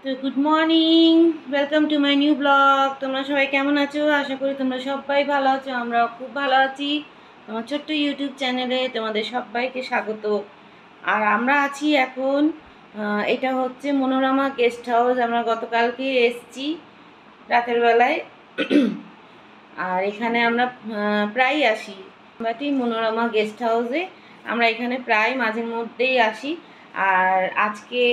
তো good morning, welcome to my new blog. তোমরা সবাই কেমন আছো? আশা করি তোমরা সবাই ভালো আছো। আমরাও খুব ভালো আছি। তোমার ছোট্ট ইউটিউব চ্যানেলে তোমাদের সবাইকে স্বাগত। আর আমরা আছি এখন, এটা হচ্ছে মনোরমা গেস্ট হাউস। আমরা গতকালকে এসেছি রাতের বেলায়। আর এখানে আমরা প্রায় আসি। আমরা মনোরমা গেস্ট হাউসে আমরা এখানে প্রায় মাঝে মধ্যেই আসি। আর আজকে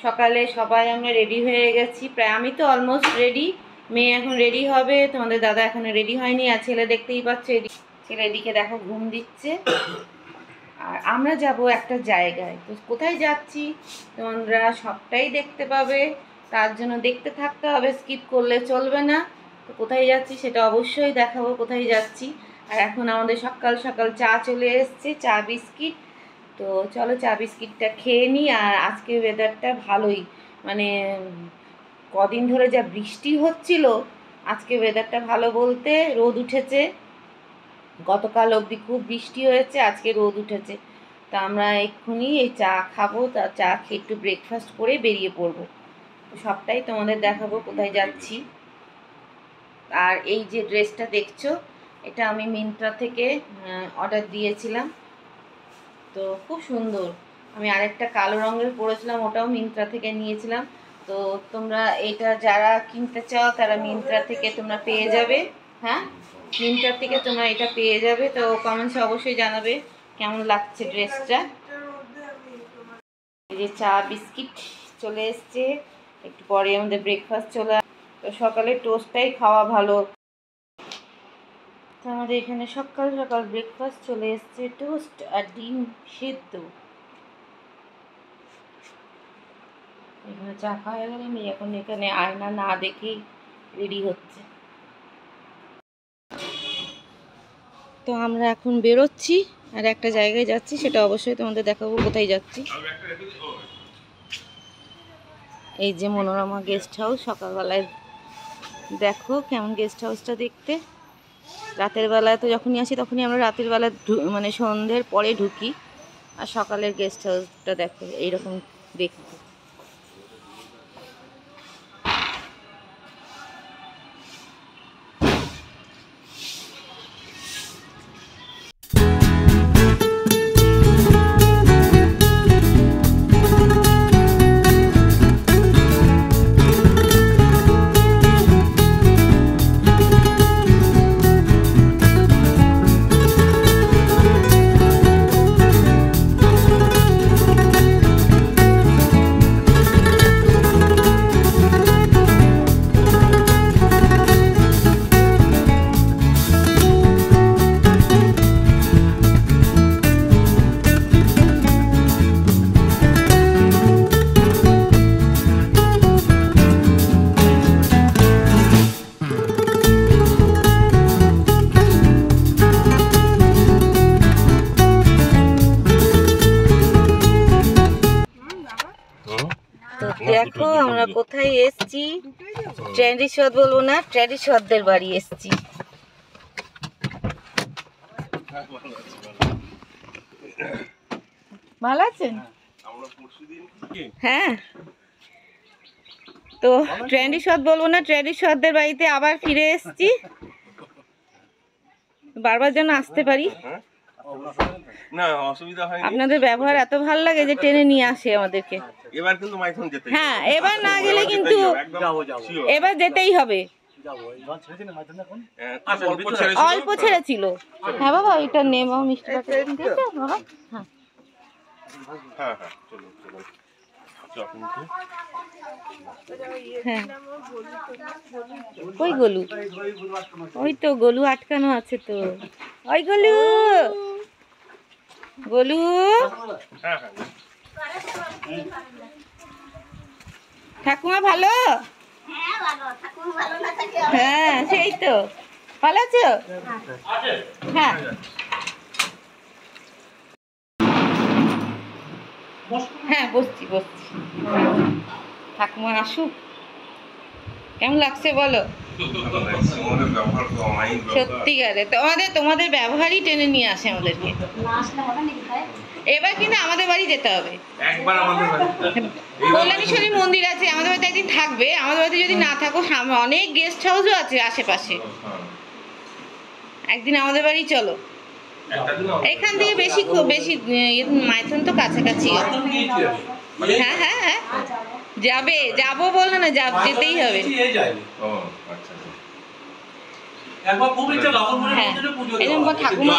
সকালে সবাই আমরা রেডি হয়ে গেছি, প্রায় আমি তো অলমোস্ট রেডি। মেয়ে এখন রেডি হবে, তোমাদের দাদা এখনো রেডি হয়নি। আর ছেলে দেখতেই পাচ্ছ, ছেলে এদিকে দেখো ঘুম দিচ্ছে। আর আমরা যাব একটা জায়গায়। তো কোথায় যাচ্ছি তোমরা সবটাই দেখতে পাবে, তার জন্য দেখতে থাকতে হবে, স্কিপ করলে চলবে না। তো কোথায় যাচ্ছি সেটা অবশ্যই দেখাবো, কোথায় যাচ্ছি। আর এখন আমাদের সকাল সকাল চা চলে এসছে, চা বিস্কিট। তো চলো চা বিস্কিটটা খেয়ে নিই। আর আজকে ওয়েদারটা ভালোই, মানে কদিন ধরে যা বৃষ্টি হচ্ছিল, আজকে ওয়েদারটা ভালো বলতে রোদ উঠেছে। গতকাল অবধি খুব বৃষ্টি হয়েছে, আজকে রোদ উঠেছে। তা আমরা এক্ষুনি এই চা খাবো, তা চা খেয়ে একটু ব্রেকফাস্ট করে বেরিয়ে পড়বো। সবটাই তোমাদের দেখাবো কোথায় যাচ্ছি। আর এই যে ড্রেসটা দেখছো, এটা আমি মিন্ত্রা থেকে অর্ডার দিয়েছিলাম। তো খুব সুন্দর। আমি আরেকটা কালো রঙের পরেছিলাম, ওটাও মিন্ত্রা থেকে নিয়েছিলাম। তো তোমরা এটা যারা কিনতে চাও তারা মিন্ত্রা থেকে তোমরা পেয়ে যাবে। হ্যাঁ, মিন্ত্রা থেকে তোমরা এটা পেয়ে যাবে। তো কমেন্টসে অবশ্যই জানাবে কেমন লাগছে ড্রেসটা। এই যে চা বিস্কিট চলে এসছে, একটু পরে আমাদের ব্রেকফাস্ট চলে। তো সকালে টোস্টটাই খাওয়া ভালো। তো আমাদের এখানে সকাল সকাল ব্রেকফাস্ট চলে এসছে, টোস্ট আর ডিম সেদ্ধ। এখানে চা খাওয়া হয়ে গেলে আমি এখন এখানে আয়না না দেখেই রেডি হচ্ছে। তো আমরা এখন বেরোচ্ছি আর একটা জায়গায় যাচ্ছি, সেটা অবশ্যই তোমাদের দেখাবো কোথায় যাচ্ছি। এই যে মনোরমা গেস্ট হাউস। সকালবেলায় দেখো কেমন গেস্ট হাউসটা দেখতে। রাতের বেলায় তো যখনই আসি তখনই আমরা রাতের বেলা মানে সন্ধ্যের পরে ঢুকি। আর সকালের গেস্ট হাউসটা দেখো এইরকম দেখতে। দেখো আমরা কোথায় এসছি, ট্র্যাডিশন বলবো না, ট্র্যাডিশনদের বাড়ি এসছি। ভালো আছেন? হ্যাঁ, তো ট্র্যাডিশন বলবো না, ট্র্যাডিশনদের বাড়িতে আবার ফিরে এসছি। বারবার যেন আসতে পারি। না অসুবিধা হয়নি। আপনাদের ব্যবহার এত ভালো লাগে যে টেনে নিয়ে আসে আমাদেরকে। এবার কিন্তু মাইথন যেতে। হ্যাঁ, এবার না গেলে কিন্তু এবার যেতেই হবে। অল্প ছেড়ে ছিল। হ্যাঁ বাবা, এটা নে বাবা, মিষ্টি প্যাকেট দিয়েছে বাবা। হ্যাঁ হ্যাঁ হ্যাঁ, চলো চলো। হ্যাঁ, ওই গলু, ওই তো গলু আটকানো আছে তো। ওই গলু, গলু। ঠাকুমা ভালো? হ্যাঁ সেই তো, ভালো আছো? হ্যাঁ, হ্যাঁ বসছি বসছি। ঠাকুমা আসুক। কেমন লাগছে বলো? সত্যিকারে তোমাদের ব্যবহারই টেনে নিয়ে আসে আমাদেরকে। এবার কিন্তু আমাদের বাড়ি যেতে হবে। একবার আমাদের বাড়িতে কল্যাণেশ্বরী মন্দির আছে, আমাদের বাড়িতে একদিন থাকবে। আমাদের বাড়িতে যদি না থাকো, সামনে অনেক গেস্ট হাউসও আছে আশেপাশে, একদিন আমাদের বাড়ি চলো। এখান থেকে বেশি বেশি মাইথন তো কাছাকাছি। হ্যাঁ হ্যাঁ হ্যাঁ যাবে, যাবো বললো না, যেতেই হবে।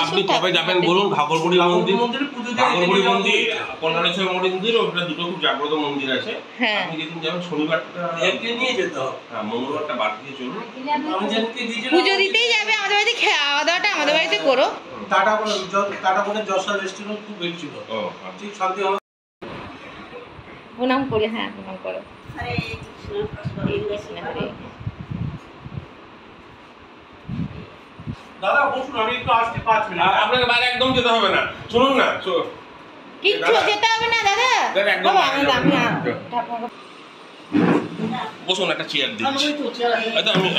আপনি কবে যাবেন বলুন? ঘাগরবুড়ি মন্দির, ঘাগরবুড়ি মন্দির, কল্যাণেশ্বর মন্দির, ওটা দুটো খুব জাগ্রত মন্দির আছে। আপনি যেদিন যাবেন শনিবারটা নিয়ে যেতে হবে, হ্যাঁ মঙ্গলবারটা বাদ দিয়ে চলুন। পুজো দিতেই যাবে আমাদের বাড়িতে, খাওয়া দাওয়াটা আমাদের বাড়িতে করো। টাটা করে যশোর রেস্টুরেন্ট খুব ভিড় ছিল। ঠিক শান্তি হবে। প্রণাম করে, হ্যাঁ প্রণাম করো। দাদা বসুন, আমি একটু আসছি 5 মিনিট। আপনাকে বাইরে একদম যেতে হবে না, শুনুন না, কিচ্ছু যেতে হবে না দাদা। বসুন, একটা চেয়ার দিচ্ছি।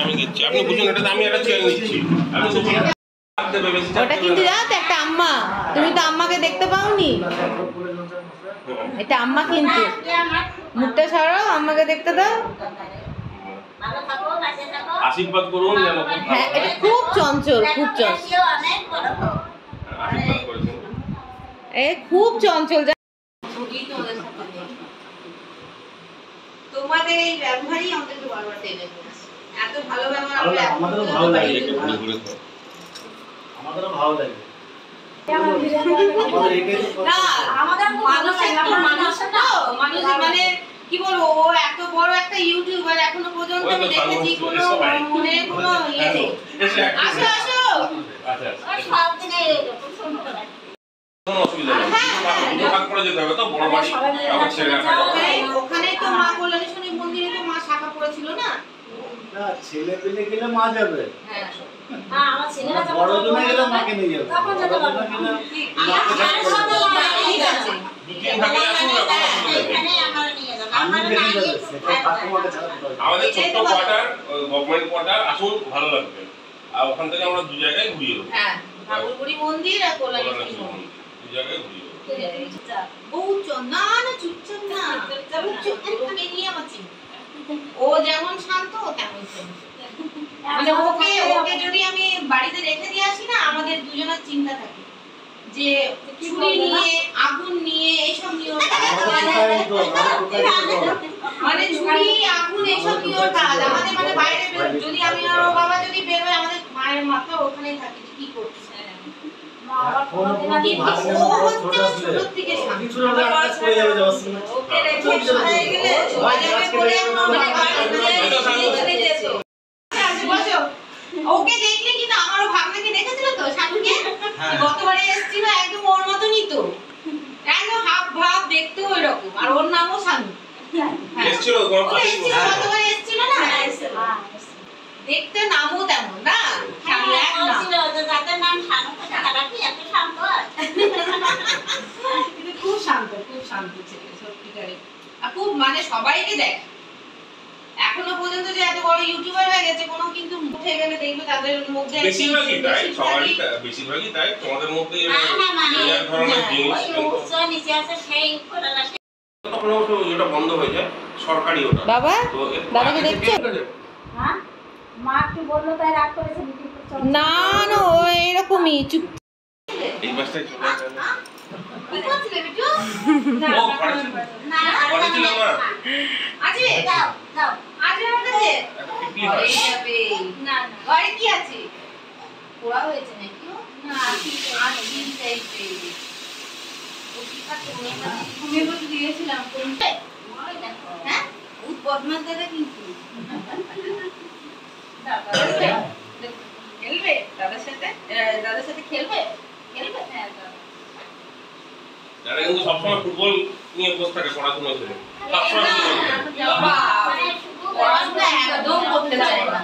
আমি দিচ্ছি, আপনি বসুন, এটা আমি একটা চেয়ার নিচ্ছি। ওটা কিন্তু জানো তো একটা আম্মা, তুমি তো আম্মাকে দেখতে পাওনি। এটা আম্মা কিন্তু, মুখটা সরাও, আম্মাকে দেখতে দাও। আশীর্বাদ করুন। হ্যাঁ এটা খুব চঞ্চল, খুব চঞ্চল, খুব চঞ্চল। তোমাদের এই ব্যবহারই আমাদেরকে বারবার টেনে নিয়েছে। এত ভালো ব্যবহার আমাদেরও ভালো লাগে, আমাদেরও ভালো লাগে। মানুষ মানে কি বলবো, ও এত বড় একটা ইউটিউবার, এখনো পর্যন্ত আমি দেখেছি কোনো মনে কোনো ইয়ে নেই। আসো আসো, ওখানেই তো মা কল্যাণেশ্বরী মন্দিরে তো মা শাখা পড়েছিল না। ছেলে পেলে গেলে মা যাবে, আমার ছেলেরা বড় জনে গেলে মাকে নিয়ে যাবে। তখন যেতে পারবো। ঠিক আছে, আমাদের ছোট্ট কোয়ার্টার, গভর্নমেন্ট কোয়ার্টার, আসুন, ভালো লাগবে। আর ওখান থেকে আমরা দু জায়গায় ঘুরিয়ে দেবো। হ্যাঁ ঘাগরবুড়ি মন্দির আর কল্যাণেশ্বরী মন্দির, দু জায়গায় ঘুরিয়ে দেবো। না না চুপচাপ না, ওকে নিয়ে আমার চিন্তা। ও যেমন শান্ত তেমন শান্ত। মানে ওকে যদি আমি বাড়িতে রেখে দিয়ে আসি না, আমাদের দুজনের চিন্তা থাকে যে ছুরি নিয়ে, আগুন নিয়ে, এইসব নিয়ে মানে ছুরি আগুন এইসব নিয়ে কাজ আমাদের। মানে বাইরে যদি আমি আর বাবা যদি বেরোয়, আমাদের মায়ের মাথা ওখানেই থাকে যে কি করছে। ওকে দেখলে কিন্তু আমারও ভাবনাকে দেখেছিল তো, শানুকে গতবারে এসেছিল, একদম ওর মতনই তো, একদম হাব ভাব দেখতেও ওইরকম। আর ওর নামও শানু। এসেছিল গতবারে এসেছিল না, দেখতে নামও তেমন না। খুব শান্ত, খুব শান্ত ছেলে সত্যিকারে। আর খুব মানে সবাইকে দেখ, এখনো পর্যন্ত যে এত বড় ইউটিউবার হয়ে গেছে, কোনো কিন্তু উঠে গেলে দেখবে তাদের মধ্যে বেশিরভাগই তাই, সবারই বেশিরভাগই তাই। তোমাদের মধ্যে এই ধরনের জিনিস তখন ওটা বন্ধ হয়ে যায়, সরকারি ওটা। বাবা দাদাকে দেখছো? হ্যাঁ মা কি বললো তাই রাগ করেছে? না না ও এরকমই চুপ। এই বাসটাই চলে গেল। কি করছিলে বিটু? ও পড়েছিল মা। আছে দাও দাও আছে আমার কাছে। একটা পিপলি হয়। এই যাবে। না না ঘরে কি আছে? পোড়া হয়েছে নাকি? না আছি চাইতে। ও কি কাছে তুমি বলে দিয়েছিলাম কোনটা? হ্যাঁ ও বদমাশ দাদা কিন্তু। খেলবে দাদার সাথে? দাদার সাথে খেলবে? খেলবে? হ্যাঁ দাদা কিন্তু সবসময় ফুটবল নিয়ে বসে থাকে পড়াশোনা করে। পড়াশোনা একদম করতে চায় না।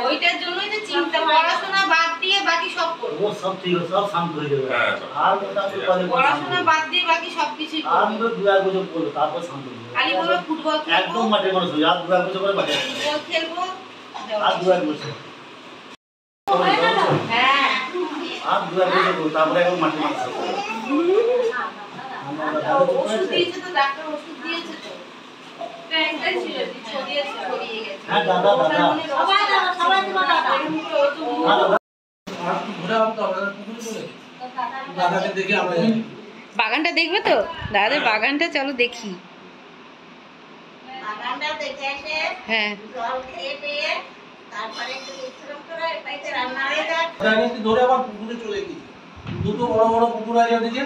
ওইটার জন্যই তো চিন্তা, পড়াশোনা বাদ দিয়ে বাকি সব করবে। ও সব ঠিক আছে, সব শান্ত হয়ে যাবে। হ্যাঁ আর ওটা তো পড়াশোনা বাদ দিয়ে বাকি সবকিছুই আর করবে। তো দু এক বছর পড়লো, তারপর শান্ত হয়ে যাবে। খালি বলবে ফুটবল খেলবো, একদম মাঠে মানুষ হয়ে, আর দু এক বছর পরে মাঠে ফুটবল খেলবো। আর দু এক বছর। হ্যাঁ আর দুবার বসে করো, তারপরে এখন মাঠে মাছ করো। ওষুধ দিয়েছে তো, ডাক্তার ওষুধ দিয়েছে তো। একটাই ছিল, ছড়িয়েছে, ছড়িয়ে গেছে। হ্যাঁ, দাদা, দাদা। সবাই দিবা দাদা। আর একটু ঘুরে আসতো, আমরা পুকুরে চলে গেছি। দাদাকে দেখে আমরা যাই। বাগানটা দেখবে তো? দাদাদের বাগানটা চলো দেখি। বাগানটা দেখে এসে হ্যাঁ জল খেয়ে পেয়ে তারপরে একটু বিশ্রাম করে বাড়িতে রান্না হয়ে যায়। দাদাকে ধরে আবার পুকুরে চলে গেছি। দুটো বড় বড় পুকুর আছে ওদিকে।